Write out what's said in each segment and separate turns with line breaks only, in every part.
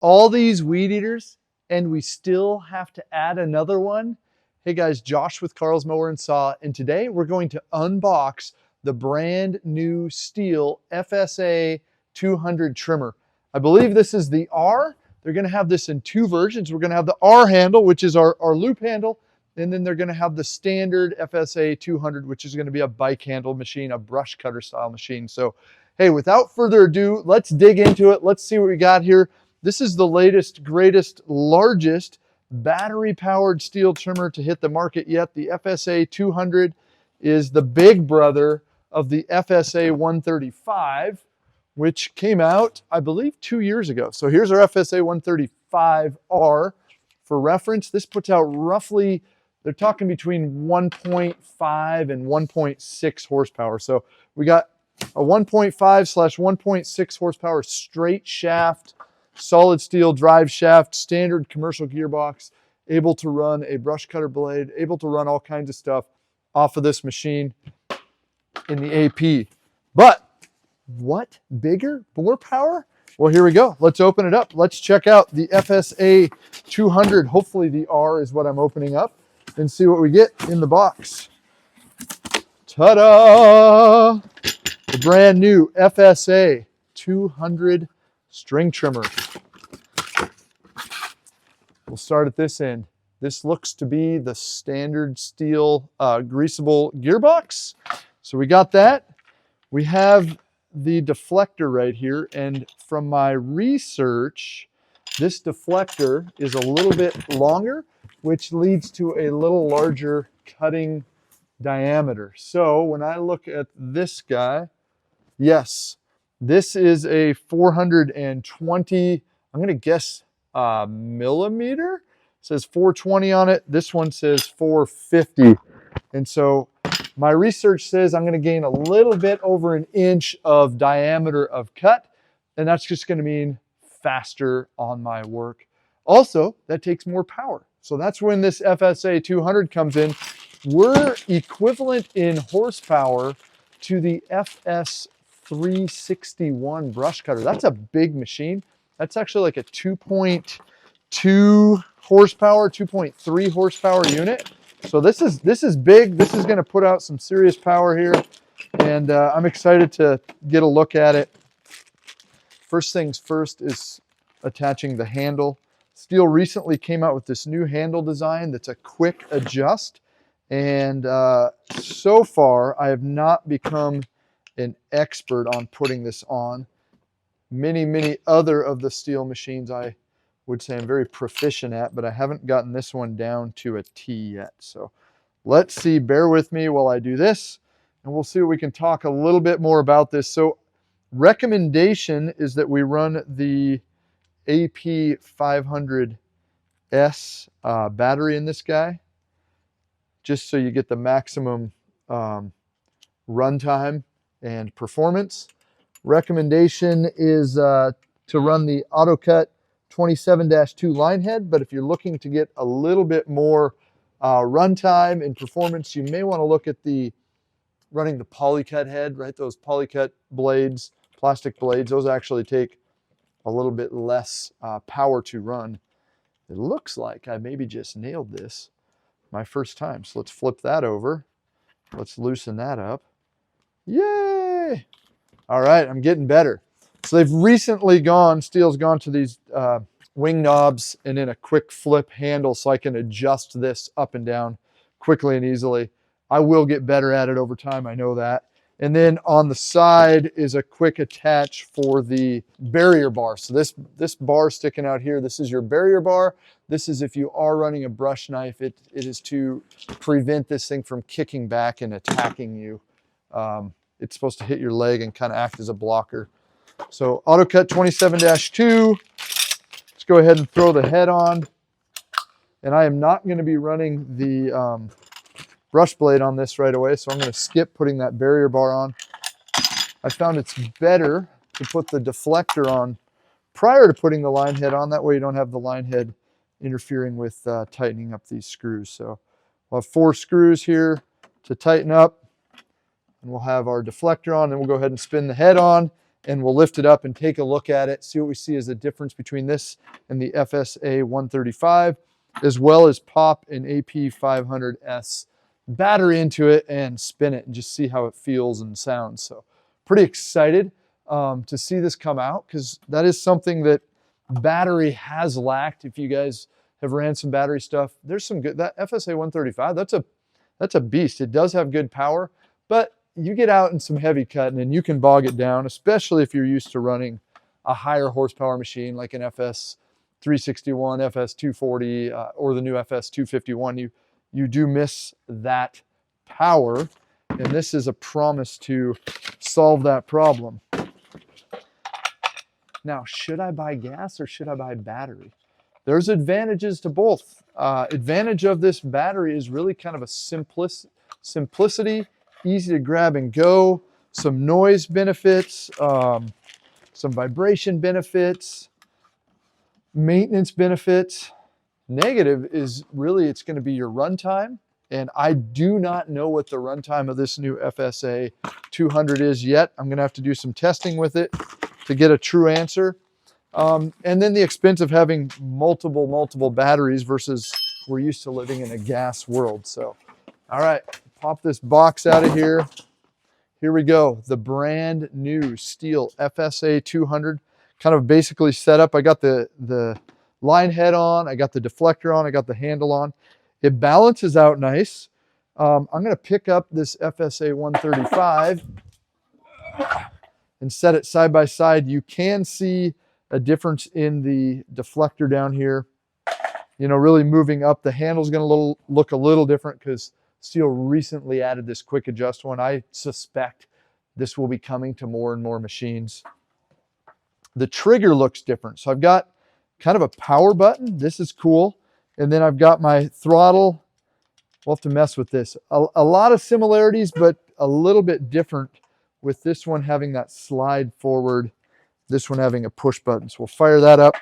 all these weed eaters and we still have to add another one? Hey guys, Josh with Carl's Mower and Saw, and today we're going to unbox the brand new STIHL FSA 200 trimmer. I believe this is the R. They're going to have this in two versions. We're going to have the R handle, which is our loop handle, and then they're going to have the standard FSA 200, which is going to be a bike handle machine, a brush cutter style machine. So, hey, without further ado, let's dig into it. Let's see what we got here. This is the latest, greatest, largest battery-powered STIHL trimmer to hit the market yet. The FSA 200 is the big brother of the FSA 135, which came out, I believe, 2 years ago. So here's our FSA 135R. For reference, this puts out roughly, they're talking between 1.5 and 1.6 horsepower. So we got a 1.5/1.6 horsepower straight shaft, solid steel drive shaft, standard commercial gearbox, able to run a brush cutter blade, able to run all kinds of stuff off of this machine in the AP. But what bigger, more power? Well, here we go. Let's open it up. Let's check out the FSA 200. Hopefully the R is what I'm opening up, and see what we get in the box. Ta-da! The brand new FSA 200 string trimmer. We'll start at this end. This looks to be the standard STIHL greasable gearbox. So we got that. We have the deflector right here, and from my research, this deflector is a little bit longer, which leads to a little larger cutting diameter. So when I look at this guy, yes, this is a 420, I'm gonna guess millimeter. It says 420 on it. This one says 450. And so my research says I'm going to gain a little bit over an inch of diameter of cut, and that's just going to mean faster on my work. Also, that takes more power. So that's when this FSA 200 comes in. We're equivalent in horsepower to the FS 361 brush cutter. That's a big machine. That's actually like a 2.2 horsepower, 2.3 horsepower unit. So this is big. This is going to put out some serious power here, and I'm excited to get a look at it. First things first is attaching the handle. STIHL recently came out with this new handle design that's a quick adjust, and so far I have not become an expert on putting this on. Many other of the STIHL machines I would say I'm very proficient at, but I haven't gotten this one down to a T yet. So let's see, bear with me while I do this, and we'll see what we can talk a little bit more about this. So recommendation is that we run the AP 500S battery in this guy, just so you get the maximum runtime and performance. Recommendation is to run the AutoCut 27-2 line head, but if you're looking to get a little bit more runtime and performance, you may want to look at running the polycut head, right? Those polycut blades, plastic blades, those actually take a little bit less power to run. It looks like I maybe just nailed this my first time. So let's flip that over. Let's loosen that up. Yay! All right, I'm getting better. So they've recently STIHL's gone to these wing knobs and then a quick flip handle, so I can adjust this up and down quickly and easily. I will get better at it over time, I know that. And then on the side is a quick attach for the barrier bar. So this bar sticking out here, this is your barrier bar. This is if you are running a brush knife, it is to prevent this thing from kicking back and attacking you. It's supposed to hit your leg and kind of act as a blocker. So AutoCut 27-2, let's go ahead and throw the head on. And I am not going to be running the brush blade on this right away, so I'm going to skip putting that barrier bar on. I found it's better to put the deflector on prior to putting the line head on. That way you don't have the line head interfering with tightening up these screws. So we'll have 4 screws here to tighten up, and we'll have our deflector on, and we'll go ahead and spin the head on, and we'll lift it up and take a look at it, see what we see as the difference between this and the FSA 135, as well as pop an AP 500S battery into it and spin it and just see how it feels and sounds. So pretty excited to see this come out, because that is something that battery has lacked. If you guys have ran some battery stuff, there's some good, that FSA 135, that's a beast. It does have good power, but you get out in some heavy cutting and you can bog it down, especially if you're used to running a higher horsepower machine like an FS 361, FS 240, or the new FS 251. You do miss that power, and this is a promise to solve that problem. Now, should I buy gas or should I buy battery? There's advantages to both. Advantage of this battery is really kind of a simplicity, easy to grab and go, some noise benefits, some vibration benefits, maintenance benefits. Negative is really it's going to be your runtime, and I do not know what the runtime of this new FSA 200 is yet. I'm going to have to do some testing with it to get a true answer. And then the expense of having multiple batteries versus we're used to living in a gas world. So, all right, pop this box out of here. Here we go. The brand new STIHL FSA 200, kind of basically set up. I got the line head on, I got the deflector on, I got the handle on. It balances out nice. I'm going to pick up this FSA 135 and set it side by side. You can see a difference in the deflector down here. You know, really moving up. The handle's going to look a little different because STIHL recently added this quick adjust one. I suspect this will be coming to more and more machines. The trigger looks different. So I've got kind of a power button. This is cool. And then I've got my throttle. We'll have to mess with this. A lot of similarities, but a little bit different, with this one having that slide forward, this one having a push button. So we'll fire that up.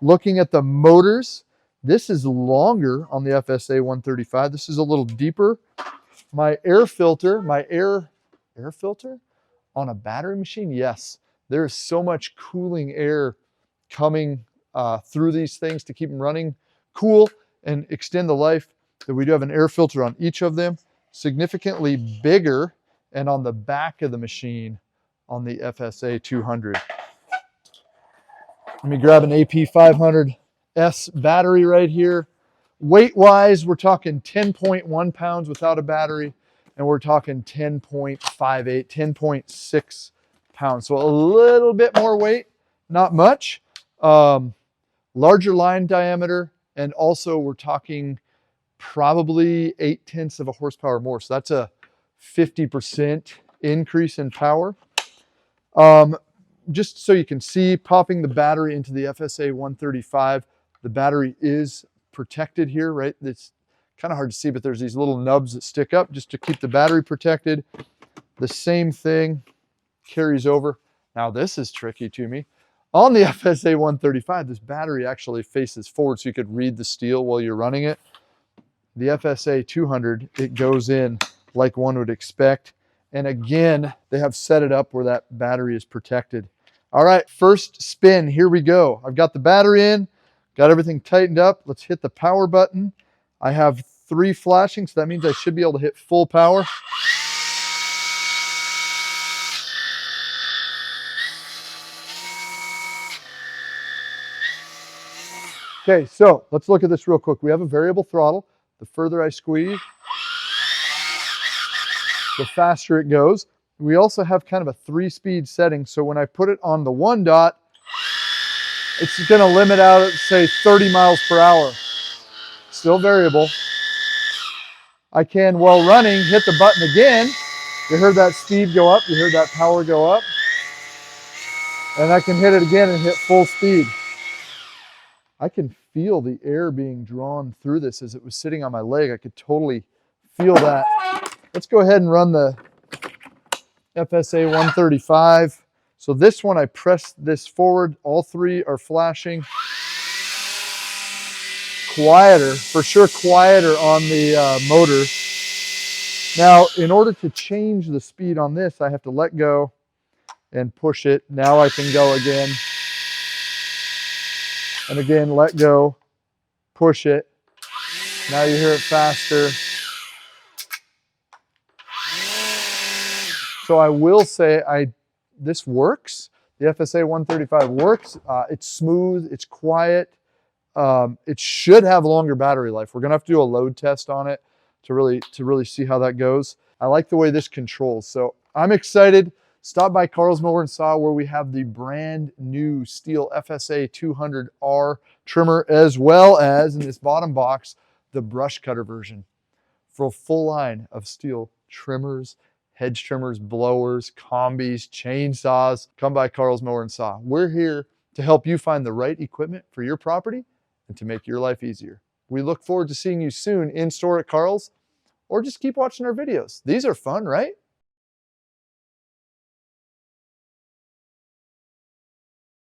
Looking at the motors, this is longer on the FSA 135. This is a little deeper. My air filter, air filter on a battery machine, yes. There is so much cooling air coming through these things to keep them running cool and extend the life, that we do have an air filter on each of them, significantly bigger, and on the back of the machine on the FSA 200. Let me grab an AP 500S battery right here. Weight-wise, we're talking 10.1 pounds without a battery, and we're talking 10.58, 10.6 pounds. So a little bit more weight, not much. Larger line diameter, and also we're talking probably 0.8 of a horsepower more. So that's a 50% increase in power. Just so you can see, popping the battery into the FSA 135, the battery is protected here, right? It's kind of hard to see, but there's these little nubs that stick up just to keep the battery protected. The same thing carries over. Now this is tricky to me. On the FSA 135, this battery actually faces forward so you could read the steel while you're running it. The FSA 200, it goes in like one would expect. And again, they have set it up where that battery is protected. All right, first spin, here we go. I've got the battery in, got everything tightened up. Let's hit the power button. I have 3 flashing, so that means I should be able to hit full power. Okay, so let's look at this real quick. We have a variable throttle. The further I squeeze, the faster it goes. We also have kind of a 3-speed setting, so when I put it on the 1 dot, it's going to limit out at, say, 30 miles per hour. Still variable. I can, while running, hit the button again. You heard that speed go up, you heard that power go up. And I can hit it again and hit full speed. I can feel the air being drawn through this as it was sitting on my leg. I could totally feel that. Let's go ahead and run the FSA 135. So this one, I press this forward. All 3 are flashing. Quieter, for sure quieter on the motor. Now, in order to change the speed on this, I have to let go and push it. Now I can go again. And again, let go, push it. Now you hear it faster. So I will say this works. The FSA 135 works. It's smooth, it's quiet. It should have longer battery life. We're gonna have to do a load test on it to really see how that goes. I like the way this controls. So I'm excited. Stop by Carl's Mower and Saw, where we have the brand new STIHL FSA 200R trimmer, as well as in this bottom box, the brush cutter version for a full line of STIHL trimmers, hedge trimmers, blowers, combis, chainsaws. Come by Carl's Mower and Saw. We're here to help you find the right equipment for your property and to make your life easier. We look forward to seeing you soon in store at Carl's, or just keep watching our videos. These are fun, right?